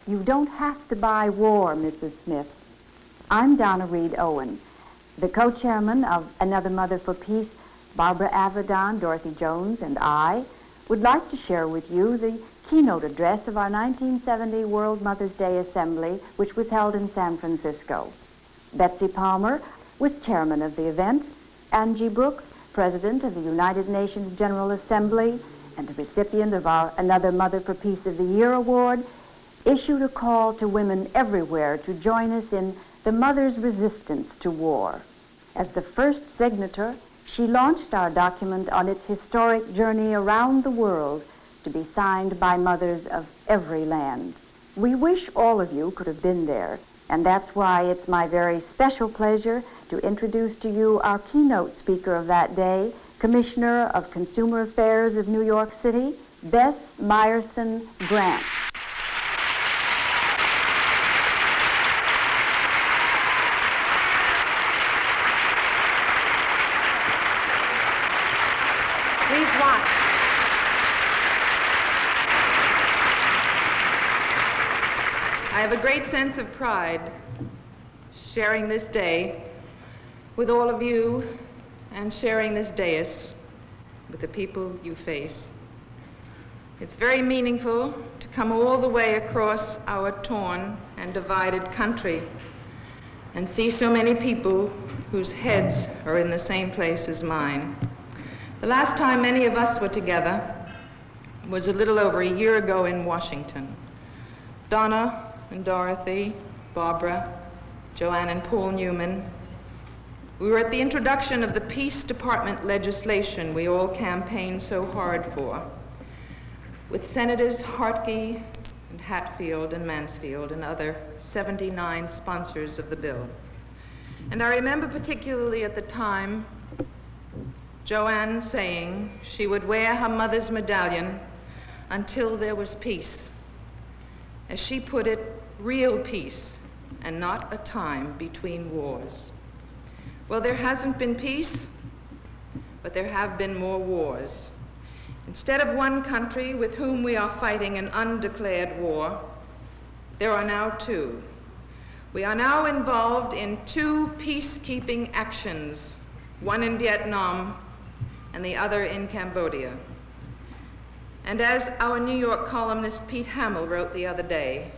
You don't have to buy war, Mrs. Smith. I'm Donna Reed Owen, the co-chairman of Another Mother for Peace. Barbara Avedon, Dorothy Jones, and I would like to share with you the keynote address of our 1970 World Mother's Day Assembly, which was held in San Francisco. Betsy Palmer was chairman of the event. Angie Brooks, president of the United Nations General Assembly and the recipient of our Another Mother for Peace of the Year award, issued a call to women everywhere to join us in the mother's resistance to war. As the first signature, she launched our document on its historic journey around the world to be signed by mothers of every land. We wish all of you could have been there, and that's why it's my very special pleasure to introduce to you our keynote speaker of that day, Commissioner of Consumer Affairs of New York City, Bess Myerson Grant. Please watch. I have a great sense of pride sharing this day with all of you and sharing this dais with the people you face. It's very meaningful to come all the way across our torn and divided country and see so many people whose heads are in the same place as mine. The last time many of us were together was a little over a year ago in Washington. Donna and Dorothy, Barbara, Joanne and Paul Newman. We were at the introduction of the Peace Department legislation we all campaigned so hard for, with Senators Hartke and Hatfield and Mansfield and other 79 sponsors of the bill. And I remember particularly at the time Joanne saying she would wear her mother's medallion until there was peace. As she put it, real peace, and not a time between wars. Well, there hasn't been peace, but there have been more wars. Instead of one country with whom we are fighting an undeclared war, there are now two. We are now involved in two peacekeeping actions, one in Vietnam and the other in Cambodia. And as our New York columnist Pete Hamill wrote the other day,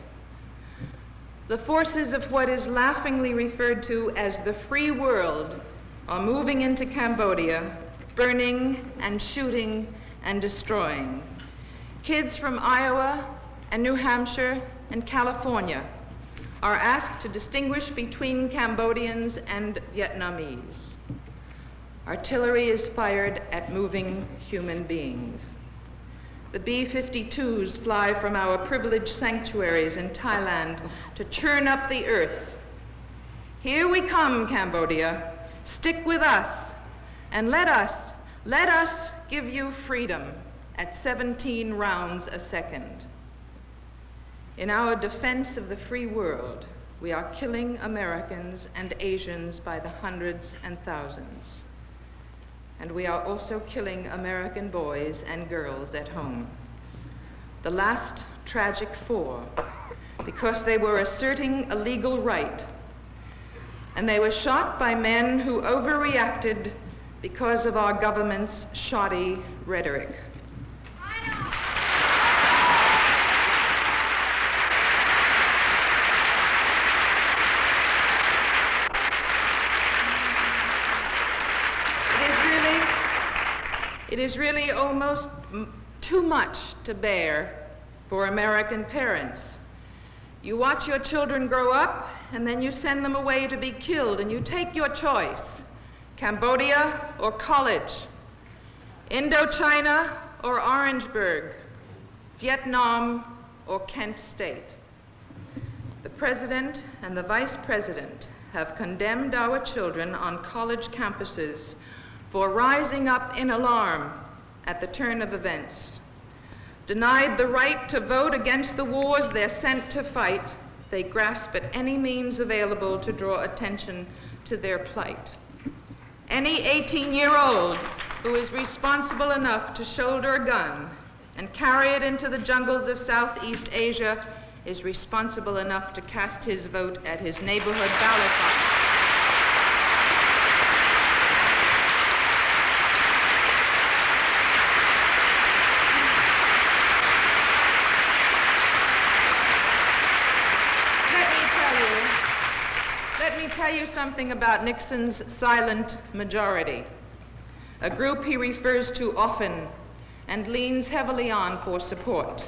the forces of what is laughingly referred to as the free world are moving into Cambodia, burning and shooting and destroying. Kids from Iowa and New Hampshire and California are asked to distinguish between Cambodians and Vietnamese. Artillery is fired at moving human beings. The B-52s fly from our privileged sanctuaries in Thailand to churn up the earth. Here we come, Cambodia. Stick with us, and let us give you freedom at 17 rounds a second. In our defense of the free world, we are killing Americans and Asians by the hundreds and thousands. And we are also killing American boys and girls at home. The last tragic four, because they were asserting a legal right, and they were shot by men who overreacted because of our government's shoddy rhetoric. It is really almost too much to bear for American parents. You watch your children grow up, and then you send them away to be killed, and you take your choice, Cambodia or college, Indochina or Orangeburg, Vietnam or Kent State. The President and the Vice President have condemned our children on college campuses for rising up in alarm at the turn of events. Denied the right to vote against the wars they're sent to fight, they grasp at any means available to draw attention to their plight. Any 18-year-old who is responsible enough to shoulder a gun and carry it into the jungles of Southeast Asia is responsible enough to cast his vote at his neighborhood ballot box. Let me tell you something about Nixon's silent majority, a group he refers to often and leans heavily on for support.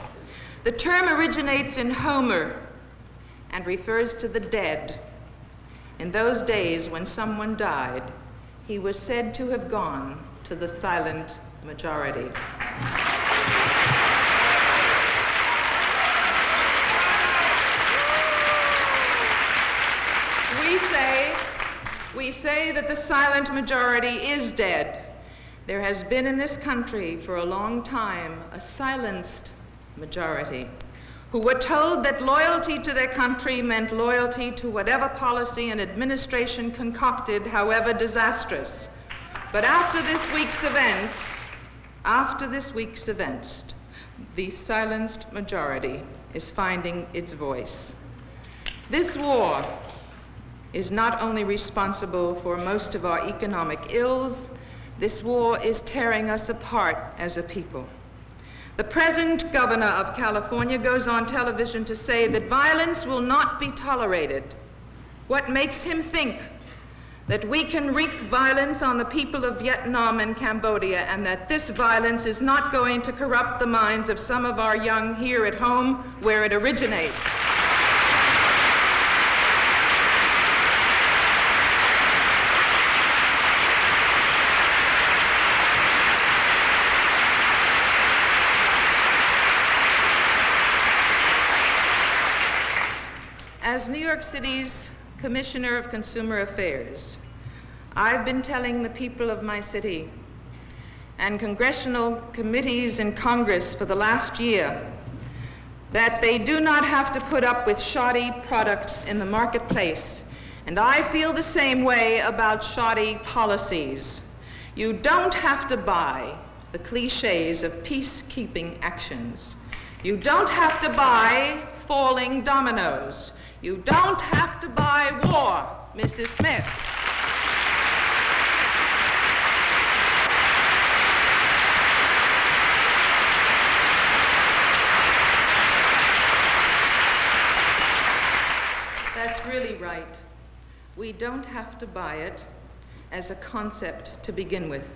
The term originates in Homer and refers to the dead. In those days when someone died, he was said to have gone to the silent majority. We say that the silent majority is dead. There has been in this country for a long time a silenced majority who were told that loyalty to their country meant loyalty to whatever policy and administration concocted, however disastrous. But after this week's events, the silenced majority is finding its voice. This war is not only responsible for most of our economic ills, this war is tearing us apart as a people. The present governor of California goes on television to say that violence will not be tolerated. What makes him think that we can wreak violence on the people of Vietnam and Cambodia, and that this violence is not going to corrupt the minds of some of our young here at home where it originates? As New York City's Commissioner of Consumer Affairs, I've been telling the people of my city and congressional committees in Congress for the last year that they do not have to put up with shoddy products in the marketplace. And I feel the same way about shoddy policies. You don't have to buy the cliches of peacekeeping actions. You don't have to buy falling dominoes. You don't have to buy war, Mrs. Smith. That's really right. We don't have to buy it as a concept to begin with.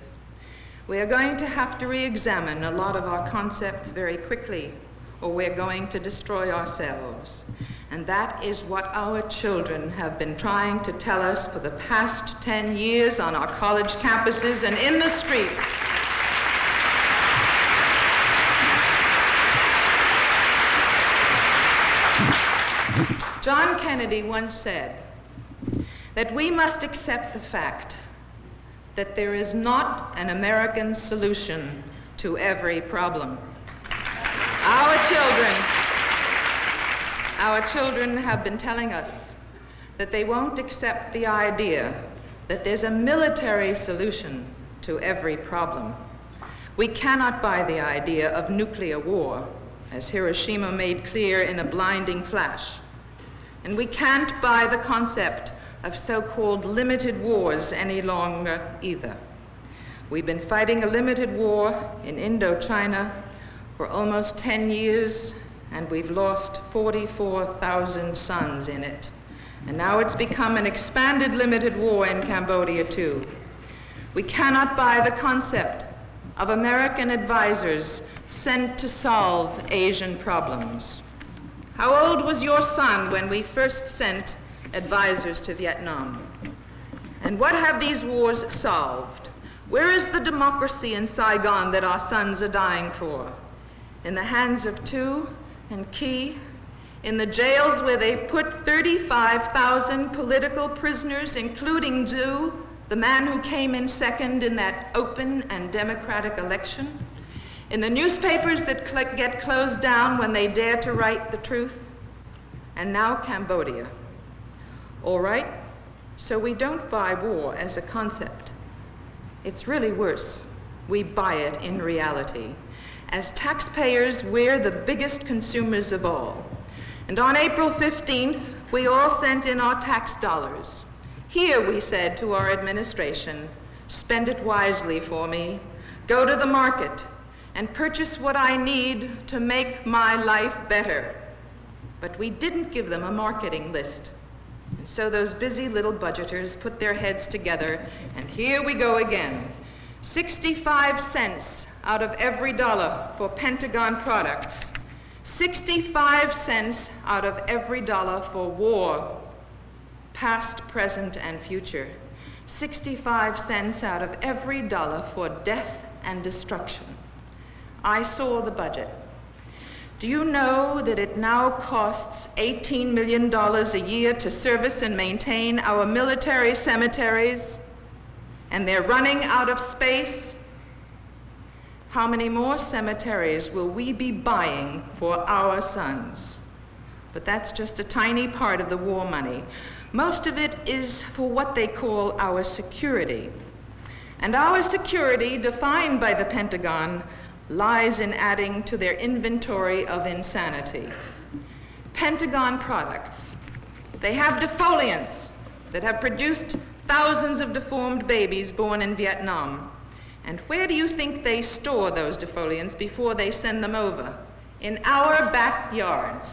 We are going to have to re-examine a lot of our concepts very quickly, or we're going to destroy ourselves. And that is what our children have been trying to tell us for the past 10 years on our college campuses and in the streets. John Kennedy once said that we must accept the fact that there is not an American solution to every problem. Our children have been telling us that they won't accept the idea that there's a military solution to every problem. We cannot buy the idea of nuclear war, as Hiroshima made clear in a blinding flash. And we can't buy the concept of so-called limited wars any longer either. We've been fighting a limited war in Indochina for almost 10 years, and we've lost 44,000 sons in it. And now it's become an expanded limited war in Cambodia too. We cannot buy the concept of American advisors sent to solve Asian problems. How old was your son when we first sent advisors to Vietnam? And what have these wars solved? Where is the democracy in Saigon that our sons are dying for? In the hands of Tu and Key, in the jails where they put 35,000 political prisoners, including Zhu, the man who came in second in that open and democratic election, in the newspapers that get closed down when they dare to write the truth, and now Cambodia. All right, so we don't buy war as a concept. It's really worse. We buy it in reality. As taxpayers, we're the biggest consumers of all. And on April 15th, we all sent in our tax dollars. Here, we said to our administration, spend it wisely for me, go to the market, and purchase what I need to make my life better. But we didn't give them a marketing list. And so those busy little budgeters put their heads together, and here we go again. 65 cents out of every dollar for Pentagon products. 65 cents out of every dollar for war, past, present, and future. 65 cents out of every dollar for death and destruction. I saw the budget. Do you know that it now costs $18 million a year to service and maintain our military cemeteries? And they're running out of space? How many more cemeteries will we be buying for our sons? But that's just a tiny part of the war money. Most of it is for what they call our security. And our security, defined by the Pentagon, lies in adding to their inventory of insanity. Pentagon products. They have defoliants that have produced thousands of deformed babies born in Vietnam. And where do you think they store those defoliants before they send them over? In our backyards.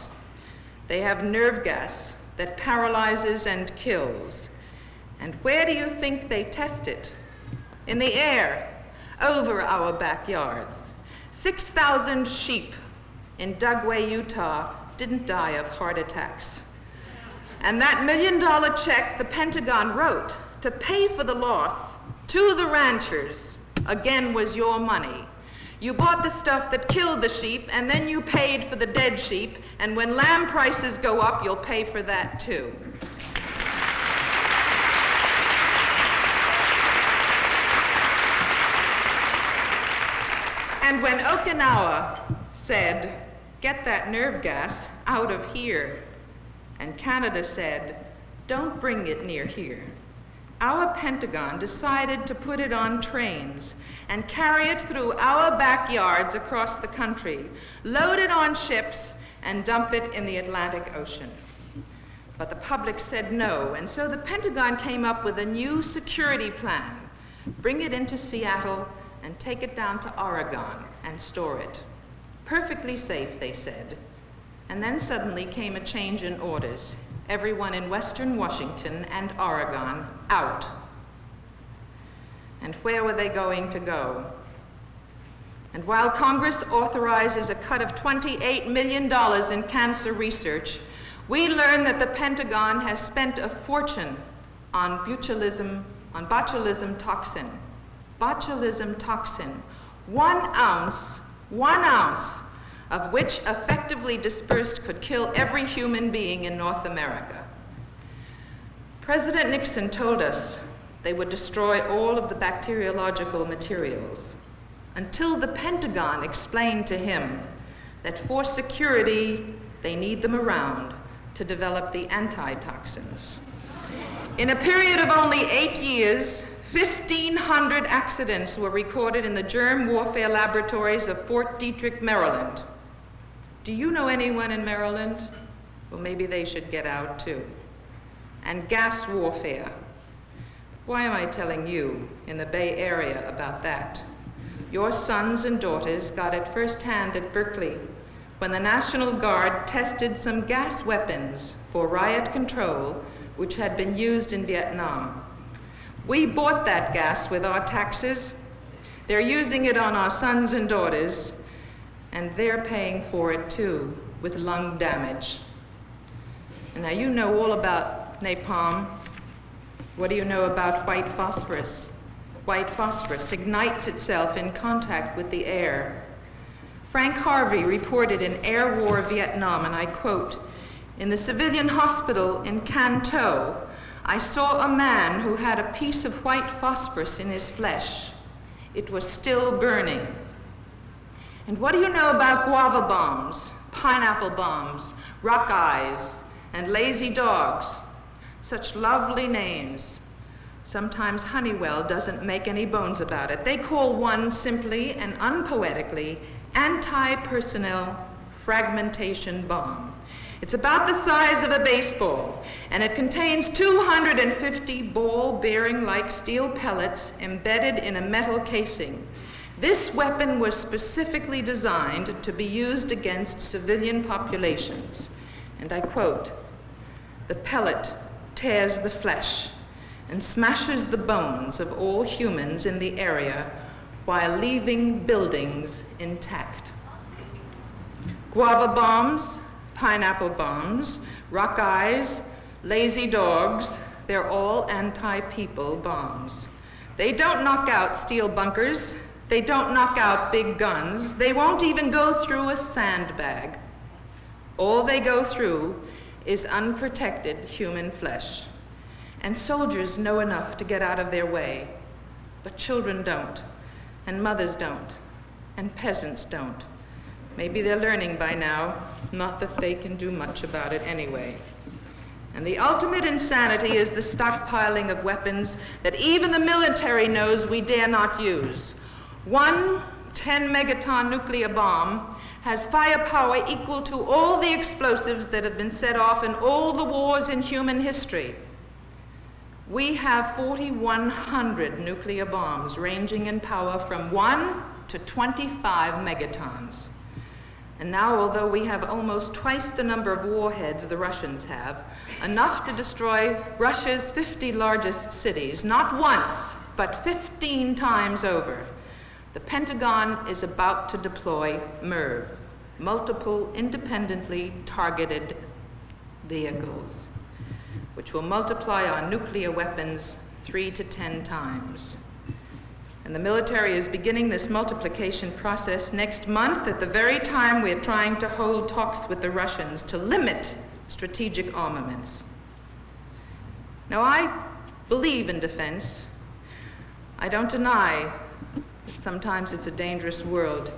They have nerve gas that paralyzes and kills. And where do you think they test it? In the air, over our backyards. 6,000 sheep in Dugway, Utah, didn't die of heart attacks. And that $1 million check the Pentagon wrote to pay for the loss to the ranchers, again, was your money. You bought the stuff that killed the sheep, and then you paid for the dead sheep, and when lamb prices go up, you'll pay for that too. And when Okinawa said, get that nerve gas out of here, and Canada said, don't bring it near here, our Pentagon decided to put it on trains and carry it through our backyards across the country, load it on ships, and dump it in the Atlantic Ocean. But the public said no, and so the Pentagon came up with a new security plan. Bring it into Seattle and take it down to Oregon and store it. Perfectly safe, they said. And then suddenly came a change in orders. Everyone in Western Washington and Oregon out. And where were they going to go? And while Congress authorizes a cut of $28 million in cancer research, we learn that the Pentagon has spent a fortune on botulism toxin. Botulism toxin, 1 ounce of which effectively dispersed could kill every human being in North America. President Nixon told us they would destroy all of the bacteriological materials until the Pentagon explained to him that for security, they need them around to develop the antitoxins. In a period of only 8 years, 1,500 accidents were recorded in the germ warfare laboratories of Fort Detrick, Maryland. Do you know anyone in Maryland? Well, maybe they should get out too. And gas warfare. Why am I telling you in the Bay Area about that? Your sons and daughters got it firsthand at Berkeley when the National Guard tested some gas weapons for riot control which had been used in Vietnam. We bought that gas with our taxes. They're using it on our sons and daughters, and they're paying for it too, with lung damage. And now you know all about napalm. What do you know about white phosphorus? White phosphorus ignites itself in contact with the air. Frank Harvey reported in Air War Vietnam, and I quote, "In the civilian hospital in Can Tho, I saw a man who had a piece of white phosphorus in his flesh. It was still burning." And what do you know about guava bombs, pineapple bombs, rock eyes, and lazy dogs? Such lovely names. Sometimes Honeywell doesn't make any bones about it. They call one simply and unpoetically anti-personnel fragmentation bomb. It's about the size of a baseball, and it contains 250 ball-bearing-like steel pellets embedded in a metal casing. This weapon was specifically designed to be used against civilian populations. And I quote, "The pellet tears the flesh and smashes the bones of all humans in the area while leaving buildings intact." Guava bombs, pineapple bombs, rock eyes, lazy dogs, they're all anti-people bombs. They don't knock out steel bunkers. They don't knock out big guns. They won't even go through a sandbag. All they go through is unprotected human flesh. And soldiers know enough to get out of their way, but children don't, and mothers don't, and peasants don't. Maybe they're learning by now, not that they can do much about it anyway. And the ultimate insanity is the stockpiling of weapons that even the military knows we dare not use. One 10-megaton nuclear bomb has firepower equal to all the explosives that have been set off in all the wars in human history. We have 4,100 nuclear bombs ranging in power from 1 to 25 megatons. And now, although we have almost twice the number of warheads the Russians have, enough to destroy Russia's 50 largest cities, not once, but 15 times over, the Pentagon is about to deploy MIRV, multiple independently targeted vehicles, which will multiply our nuclear weapons 3 to 10 times. And the military is beginning this multiplication process next month at the very time we're trying to hold talks with the Russians to limit strategic armaments. Now, I believe in defense. I don't deny that sometimes it's a dangerous world,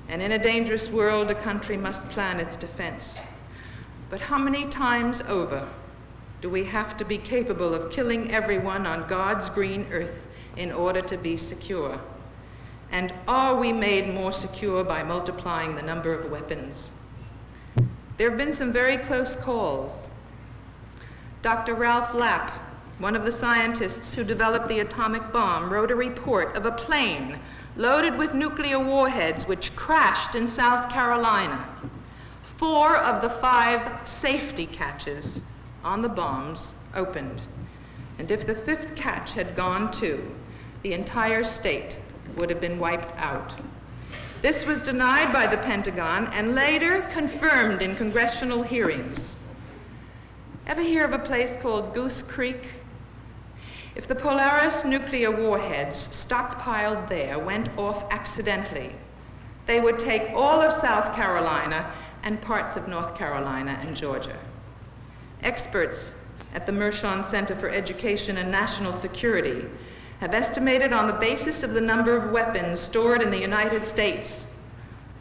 and in a dangerous world, a country must plan its defense. But how many times over do we have to be capable of killing everyone on God's green earth in order to be secure? And are we made more secure by multiplying the number of weapons? There have been some very close calls. Dr. Ralph Lapp, one of the scientists who developed the atomic bomb, wrote a report of a plane loaded with nuclear warheads which crashed in South Carolina. 4 of the 5 safety catches on the bombs opened. And if the 5th catch had gone too, the entire state would have been wiped out. This was denied by the Pentagon and later confirmed in congressional hearings. Ever hear of a place called Goose Creek? If the Polaris nuclear warheads stockpiled there went off accidentally, they would take all of South Carolina and parts of North Carolina and Georgia. Experts at the Myerson Center for Education and National Security have estimated on the basis of the number of weapons stored in the United States,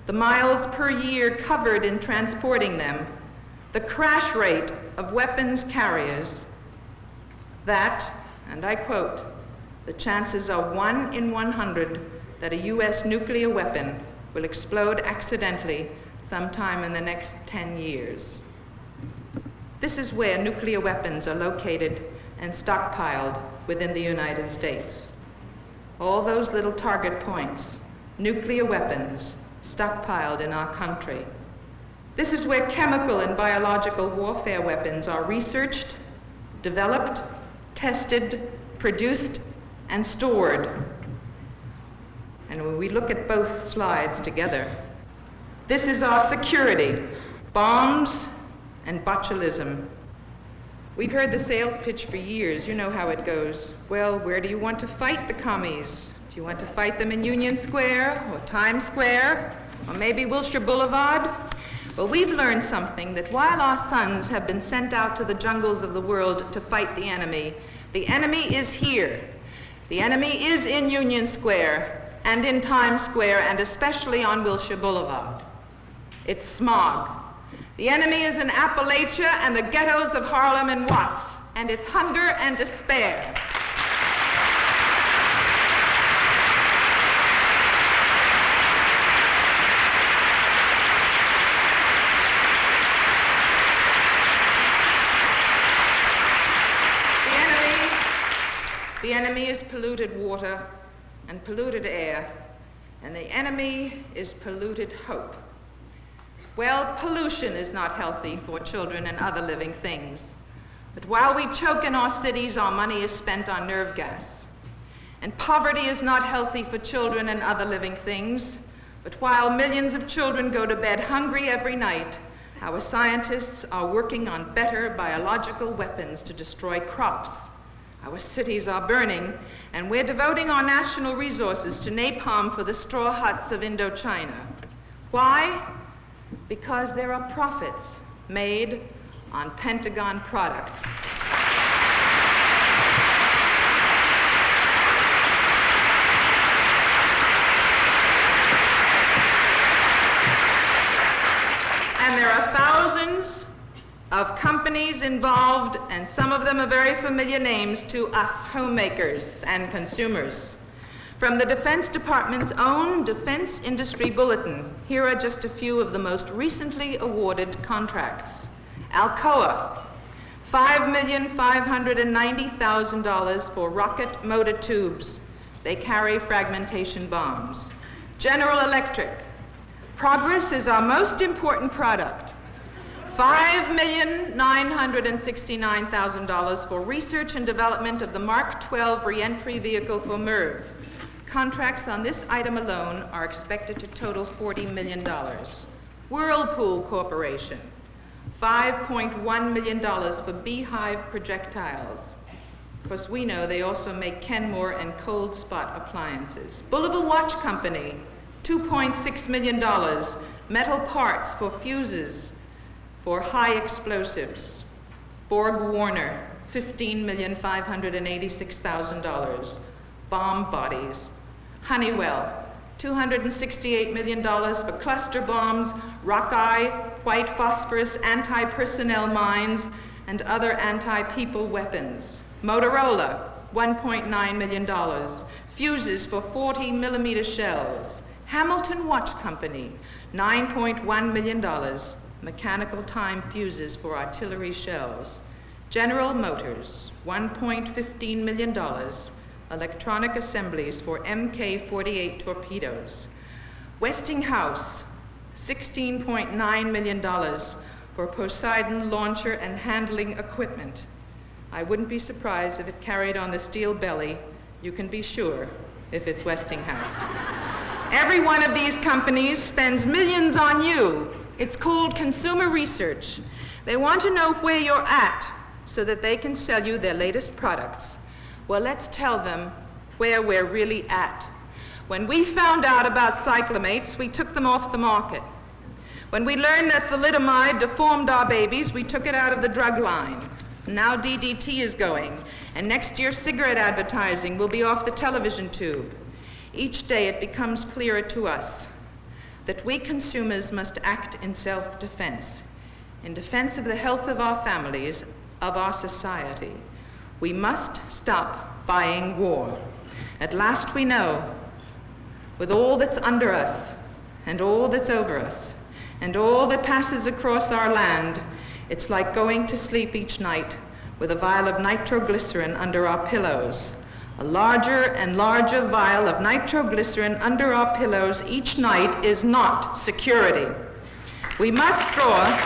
the miles per year covered in transporting them, the crash rate of weapons carriers, that, and I quote, "the chances are 1 in 100 that a U.S. nuclear weapon will explode accidentally sometime in the next 10 years. This is where nuclear weapons are located and stockpiled within the United States. All those little target points, nuclear weapons stockpiled in our country. This is where chemical and biological warfare weapons are researched, developed, tested, produced, and stored. And when we look at both slides together, this is our security, bombs and botulism. We've heard the sales pitch for years. You know how it goes. Well, where do you want to fight the commies? Do you want to fight them in Union Square or Times Square or maybe Wilshire Boulevard? Well, we've learned something, that while our sons have been sent out to the jungles of the world to fight the enemy is here. The enemy is in Union Square and in Times Square and especially on Wilshire Boulevard. It's smog. The enemy is in Appalachia and the ghettos of Harlem and Watts, and it's hunger and despair. The enemy is polluted water and polluted air, and the enemy is polluted hope. Well, pollution is not healthy for children and other living things. But while we choke in our cities, our money is spent on nerve gas. And poverty is not healthy for children and other living things. But while millions of children go to bed hungry every night, our scientists are working on better biological weapons to destroy crops. Our cities are burning, and we're devoting our national resources to napalm for the straw huts of Indochina. Why? Because there are profits made on Pentagon products. And there are thousands of companies involved, and some of them are very familiar names to us homemakers and consumers. From the Defense Department's own Defense Industry Bulletin, here are just a few of the most recently awarded contracts. Alcoa, $5,590,000 for rocket motor tubes. They carry fragmentation bombs. General Electric, Progress is our most important product. $5,969,000 for research and development of the Mark 12 reentry vehicle for MERV. Contracts on this item alone are expected to total $40 million. Whirlpool Corporation, $5.1 million for Beehive projectiles. Of course, we know they also make Kenmore and Cold Spot appliances. Bulova Watch Company, $2.6 million, metal parts for fuses, for high explosives. Borg Warner, $15,586,000, bomb bodies. Honeywell, $268 million for cluster bombs, Rockeye, white phosphorus, anti-personnel mines, and other anti-people weapons. Motorola, $1.9 million, fuses for 40-millimeter shells. Hamilton Watch Company, $9.1 million, mechanical time fuses for artillery shells. General Motors, $1.15 million, electronic assemblies for Mk-48 torpedoes. Westinghouse, $16.9 million for Poseidon launcher and handling equipment. I wouldn't be surprised if it carried on the steel belly. You can be sure if it's Westinghouse. Every one of these companies spends millions on you. It's called consumer research. They want to know where you're at so that they can sell you their latest products. Well, let's tell them where we're really at. When we found out about cyclamates, we took them off the market. When we learned that thalidomide deformed our babies, we took it out of the drug line. Now DDT is going, and next year cigarette advertising will be off the television tube. Each day it becomes clearer to us that we consumers must act in self-defense, in defense of the health of our families, of our society. We must stop buying war. At last we know, with all that's under us, and all that's over us, and all that passes across our land, it's like going to sleep each night with a vial of nitroglycerin under our pillows. A larger and larger vial of nitroglycerin under our pillows each night is not security. We must draw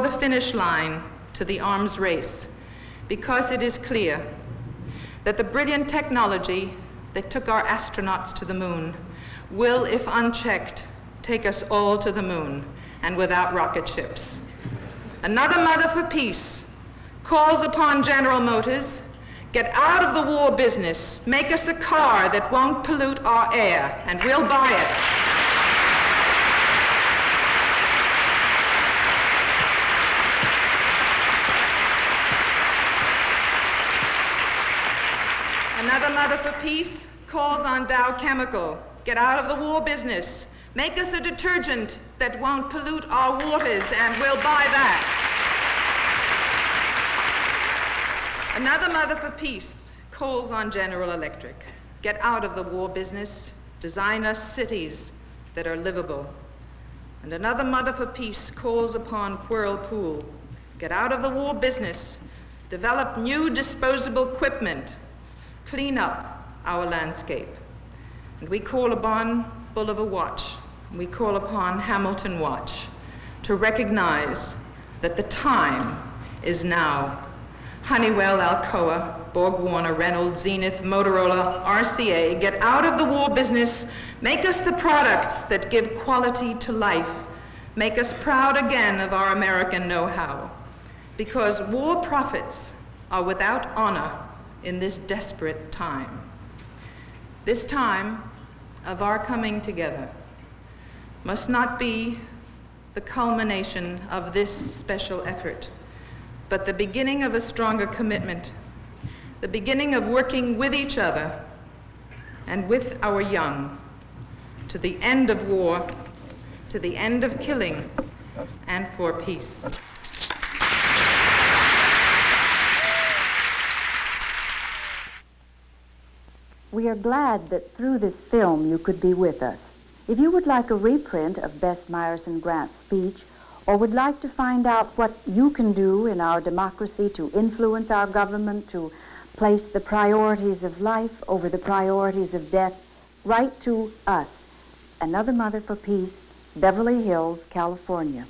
the finish line to the arms race, because it is clear that the brilliant technology that took our astronauts to the moon will, if unchecked, take us all to the moon, and without rocket ships. Another Mother for Peace calls upon General Motors, get out of the war business, make us a car that won't pollute our air, and we'll buy it. Another Mother for Peace calls on Dow Chemical, get out of the war business, make us a detergent that won't pollute our waters, and we'll buy that. Another Mother for Peace calls on General Electric, get out of the war business, design us cities that are livable. And another Mother for Peace calls upon Whirlpool, get out of the war business, develop new disposable equipment, clean up our landscape. And we call upon Bulliver Watch, we call upon Hamilton Watch to recognize that the time is now. Honeywell, Alcoa, Borg Warner, Reynolds, Zenith, Motorola, RCA, get out of the war business, make us the products that give quality to life, make us proud again of our American know-how, because war profits are without honor in this desperate time. This time of our coming together must not be the culmination of this special effort, but the beginning of a stronger commitment, the beginning of working with each other and with our young to the end of war, to the end of killing, and for peace. We are glad that through this film you could be with us. If you would like a reprint of Bess Myerson Grant's speech, or would like to find out what you can do in our democracy to influence our government, to place the priorities of life over the priorities of death, write to us, Another Mother for Peace, Beverly Hills, California.